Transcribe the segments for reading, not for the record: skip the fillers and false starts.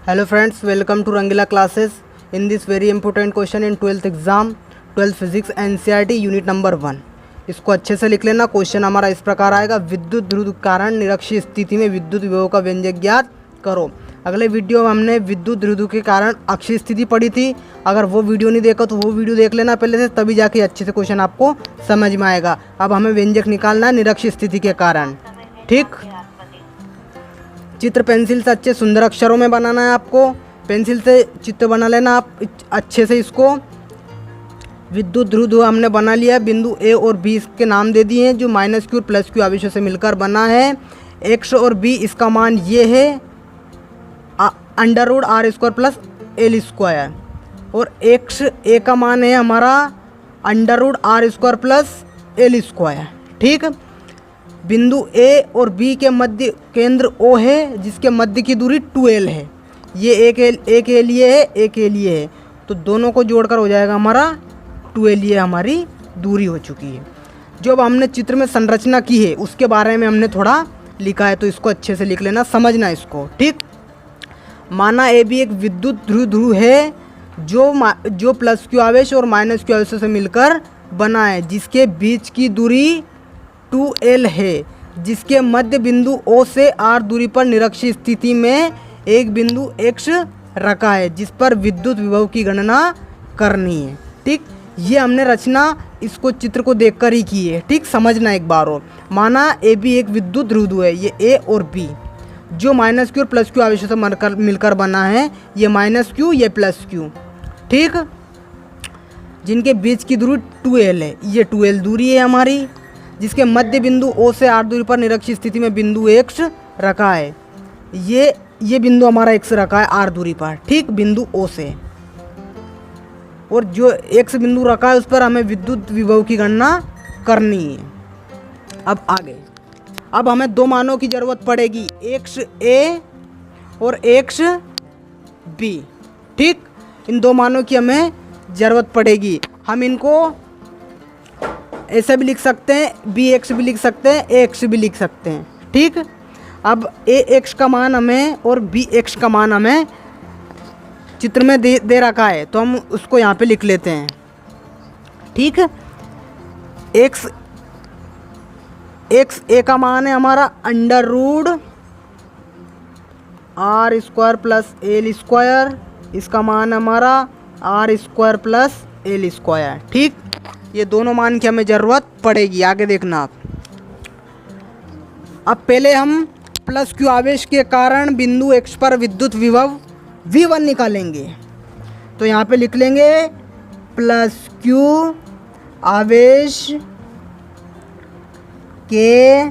Hello friends, welcome to Rangila classes. In this very important question in 12th exam, 12th physics NCERT unit number 1, इसको अच्छे से लिख लेना। Question हमारा इस प्रकार आएगा, विद्युत ध्रुव कारण निरक्षीय स्थिति में विद्युत विभव का व्यंजक ज्ञात करो। अगले वीडियो में हमने विद्युत ध्रुव के कारण अक्षीय स्थिति पढ़ी थी। अगर वो वीडियो नहीं देखा तो वो वीडियो देख लेना पहले से, तभी जाके अच्छे से क्वेश्चन आपको समझ में आएगा। अब हमें व्यंजक निकालना है निरक्षीय स्थिति के कारण। ठीक, चित्र पेंसिल से अच्छे सुंदर अक्षरों में बनाना है आपको। पेंसिल से चित्र बना लेना आप अच्छे से। इसको विद्युत ध्रुव हमने बना लिया है। बिंदु ए और बी इसके नाम दे दिए हैं, जो माइनस क्यू और प्लस क्यू आवेशों से मिलकर बना है। एक्स और बी इसका मान ये है under root R square plus L square, और एक्स ए का मान है हमारा under root R square plus L square. ठीक, बिंदु ए और बी के मध्य केंद्र ओ है, जिसके मध्य की दूरी 2l है। ये एक के लिए है, एक के लिए है, तो दोनों को जोड़कर हो जाएगा हमारा 2l। ये हमारी दूरी हो चुकी है। जो अब हमने चित्र में संरचना की है उसके बारे में हमने थोड़ा लिखा है, तो इसको अच्छे से लिख लेना, समझना इसको। ठीक, माना ए बी एक विद्युत ध्रुव है जो प्लस क्यू आवेश और माइनस क्यू आवेशों से मिलकर बना है, जिसके बीच की दूरी 2l है, जिसके मध्य बिंदु O से R दूरी पर निरक्षीय स्थिति में एक बिंदु X रखा है, जिस पर विद्युत विभव की गणना करनी है। ठीक, ये हमने रचना इसको चित्र को देखकर ही की है। ठीक, समझना एक बार और। माना ए बी एक विद्युत ध्रुव है, ये ए और बी, जो माइनस क्यू और प्लस क्यू आवेशों से मिलकर बना है। ये माइनस क्यू, ये प्लस क्यू। ठीक, जिनके बीच की दूरी 2l है, ये 2l दूरी है हमारी, जिसके मध्य बिंदु O से R दूरी पर निरक्षीय स्थिति में बिंदु X रखा है। ये बिंदु हमारा X रखा है R दूरी पर। ठीक, बिंदु O से, और जो X बिंदु रखा है उस पर हमें विद्युत विभव की गणना करनी है। अब आगे, अब हमें दो मानों की ज़रूरत पड़ेगी, XA और XB। ठीक, इन दो मानों की हमें ज़रूरत पड़ेगी। हम इनको ऐसे भी लिख सकते हैं, बी एक्स भी लिख सकते हैं, ए एक्स भी लिख सकते हैं। ठीक, अब ए एक्स का मान हमें और बी एक्स का मान हमें चित्र में दे रखा है, तो हम उसको यहाँ पे लिख लेते हैं। ठीक, एक्स ए का मान है हमारा under root R square plus L square, इसका मान हमारा R square plus L square. ठीक, ये दोनों मान की हमें ज़रूरत पड़ेगी। आगे देखना आप। अब पहले हम प्लस क्यू आवेश के कारण बिंदु X पर विद्युत विभव V1 निकालेंगे। तो यहाँ पे लिख लेंगे प्लस क्यू आवेश के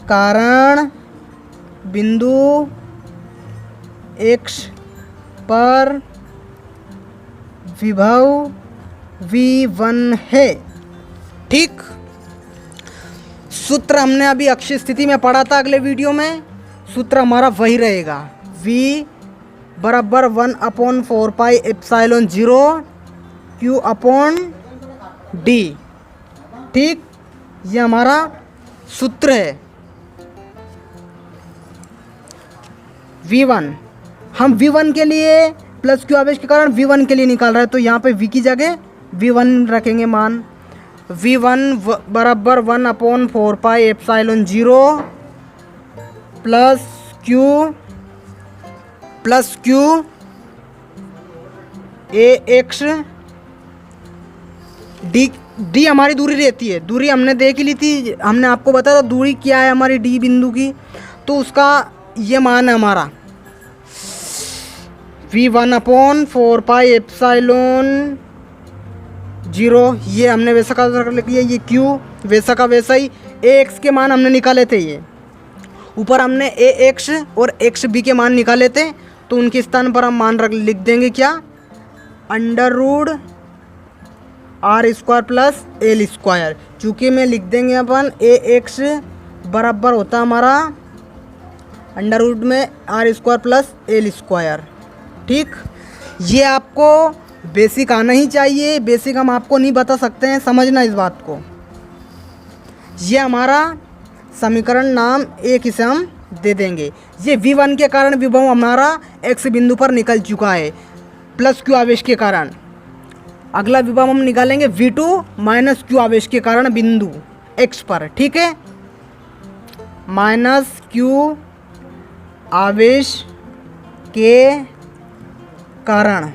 कारण बिंदु X पर विभव V1 है। ठीक, सूत्र हमने अभी अक्षीय स्थिति में पढ़ा था अगले वीडियो में, सूत्र हमारा वही रहेगा, V बराबर 1/4πε0 Q/D। ठीक, ये हमारा सूत्र है। V1 हम V1 के लिए प्लस क्यू आवेश के कारण V1 के लिए निकाल रहे हैं, तो यहाँ पे V की जगह V1 रखेंगे मान। V1 बराबर 1/4πε0 प्लस क्यू AX D हमारी दूरी रहती है। दूरी हमने देख ली थी, हमने आपको बताया था दूरी क्या है हमारी D बिंदु की, तो उसका ये मान है हमारा V1/4πε0। ये हमने वैसा का लिख लिया, ये Q वैसा का वैसा ही। AX के मान हमने निकाले थे, ये ऊपर हमने AX और XB के मान निकाले थे, तो उनके स्थान पर हम मान लिख देंगे क्या, under root R square plus L square. चूँकि में लिख देंगे अपन AX बराबर होता हमारा अंडर रूट में R square plus L square. ठीक, ये आपको बेसिक आना ही चाहिए, बेसिक हम आपको नहीं बता सकते हैं, समझना इस बात को। ये हमारा समीकरण नाम एक इसे हम दे देंगे। ये V1 के कारण विभव हमारा x बिंदु पर निकल चुका है प्लस q आवेश के कारण। अगला विभव हम निकालेंगे V2 माइनस q आवेश के कारण बिंदु x पर, ठीक है। माइनस q आवेश के कारण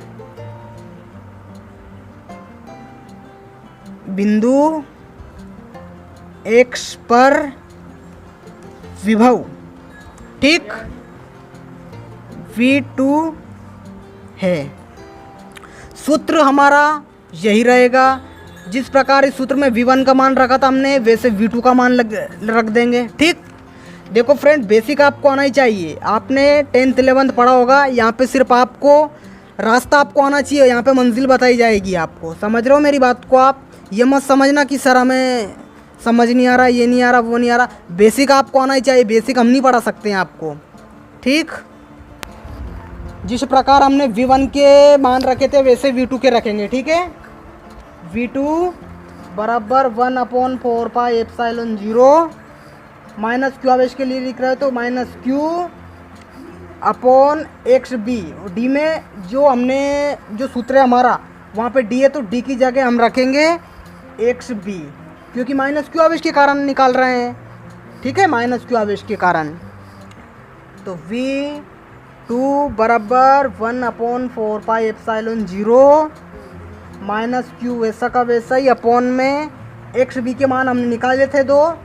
बिंदु x पर विभव, ठीक, V2 है। सूत्र हमारा यही रहेगा। जिस प्रकार इस सूत्र में V1 का मान रखा था हमने, वैसे V2 का मान रख देंगे, ठीक। देखो फ्रेंड, बेसिक आपको आना ही चाहिए। आपने 10th 11th पढ़ा होगा। यहाँ पे सिर्फ आपको रास्ता आपको आना चाहिए, यहाँ पे मंजिल बताई जाएगी आपको। समझ रहे हो मेरी बात को? आप ये मत समझना कि सर हमें समझ नहीं आ रहा, ये नहीं आ रहा, वो नहीं आ रहा। बेसिक आपको आना ही चाहिए। बेसिक हम नहीं पढ़ा सकते हैं आपको, ठीक। जिस प्रकार हमने V1 के मान रखे थे वैसे V2 के रखेंगे, ठीक है। V2 बराबर 1/4 पाई एप्सिलॉन 0 माइनस q आवेश के लिए लिख रहे हो तो minus q upon X B. D में जो हमने जो सूत्र है हमारा वहाँ पे डी है तो डी की जगह हम रखेंगे एक्स बी, क्योंकि माइनस q आवेश के कारण निकाल रहे हैं, ठीक है, माइनस q आवेश के कारण। तो V2 बराबर 1/4 पाई एप्सिलॉन 0 माइनस q वैसा का वैसा ही अपॉन में एक्स बी के मान हमने निकाले थे 2,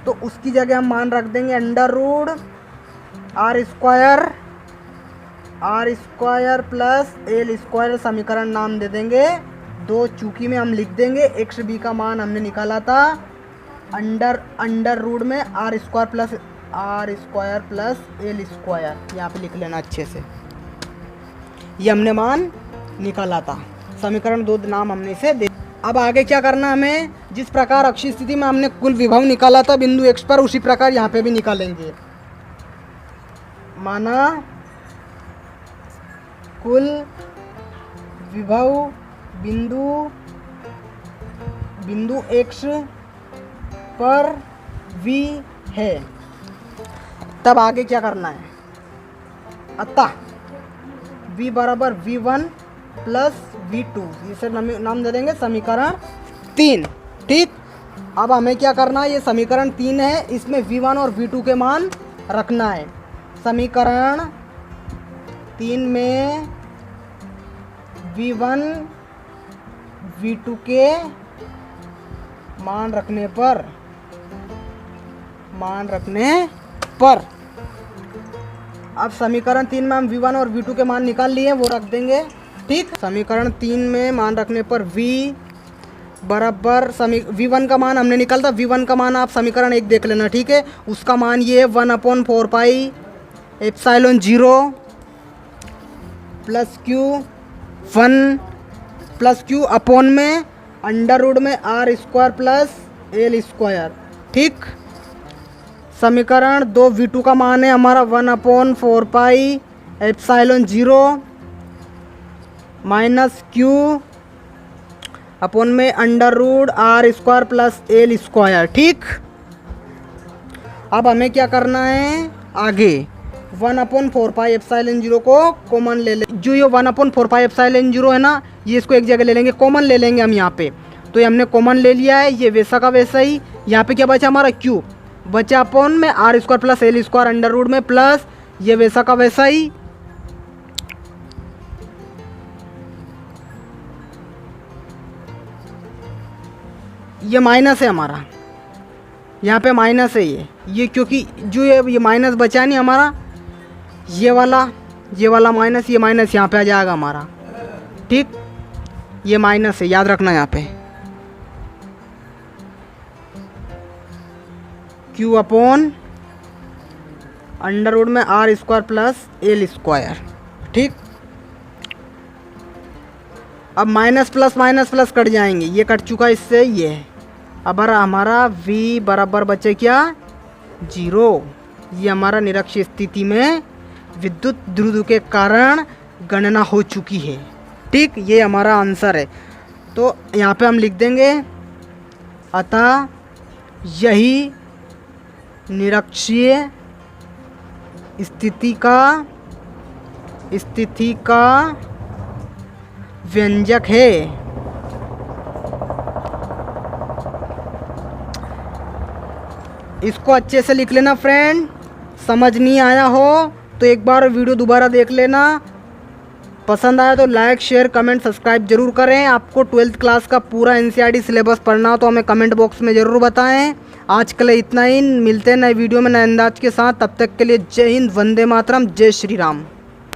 तो उसकी जगह हम मान रख देंगे under root R square plus L square, समीकरण नाम दे देंगे 2। चूंकि में हम लिख देंगे एक्स बी का मान हमने निकाला था अंडर रूट में R square plus L square. यहाँ पे लिख लेना अच्छे से, ये हमने मान निकाला था। समीकरण 2 नाम हमने इसे दे। अब आगे क्या करना हमें, जिस प्रकार अक्षीय स्थिति में हमने कुल विभव निकाला था बिंदु x पर, उसी प्रकार यहाँ पे भी निकालेंगे। माना कुल विभव बिंदु x पर v है, तब आगे क्या करना है। अतः v बराबर v1 प्लस V2, इसे नाम दे देंगे समीकरण 3, ठीक। अब हमें क्या करना है, ये समीकरण 3 है, इसमें V1 और V2 के मान रखना है। समीकरण 3 में V1 V2 के मान रखने पर अब समीकरण 3 में हम V1 और V2 के मान निकाल लिए, वो रख देंगे, ठीक। समीकरण 3 में मान रखने पर V बराबर V1 का मान हमने निकाला था। V1 का मान आप समीकरण 1 देख लेना, ठीक है। उसका मान ये है 1/4 pi epsilon 0 plus Q upon में अंडर रूट में R square plus L square, ठीक। समीकरण 2 V2 का मान है हमारा 1/4 pi epsilon 0 minus Q upon में under root R square plus L square, ठीक। अब हमें क्या करना है आगे, 1/4 पाई एप्सिलॉन 0 को कॉमन ले लें। जो ये 1/4 पाई एप्सिलॉन 0 है ना, ये इसको एक जगह ले लेंगे, कॉमन ले लेंगे हम यहाँ पे। तो ये हमने कॉमन ले लिया है, ये वैसा का वैसा ही। यहाँ पे क्या बचा हमारा Q बचा अपॉन में R square plus L square under root में प्लस ये वैसा का वैसा ही। ये माइनस है हमारा, यहाँ पे माइनस है ये क्योंकि जो ये माइनस बचा नहीं हमारा, ये वाला माइनस, ये माइनस यहाँ पे आ जाएगा हमारा, ठीक। ये माइनस है, याद रखना यहाँ पे। Q अपॉन अंडर रूट में R square plus L square, ठीक। अब माइनस प्लस कट जाएंगे, ये कट चुका इससे ये है। अब हमारा V बराबर बचे क्या 0। ये हमारा निरक्षीय स्थिति में विद्युत द्विध्रुव के कारण गणना हो चुकी है, ठीक। ये हमारा आंसर है। तो यहाँ पे हम लिख देंगे अतः यही निरक्षीय स्थिति का व्यंजक है। इसको अच्छे से लिख लेना फ्रेंड। समझ नहीं आया हो तो एक बार वीडियो दोबारा देख लेना। पसंद आया तो लाइक शेयर कमेंट सब्सक्राइब जरूर करें। आपको 12th क्लास का पूरा एनसीईआरटी सिलेबस पढ़ना हो तो हमें कमेंट बॉक्स में ज़रूर बताएं। आज के लिए इतना ही, मिलते हैं नए वीडियो में नए अंदाज के साथ। तब तक के लिए जय हिंद, वंदे मातरम, जय श्री राम।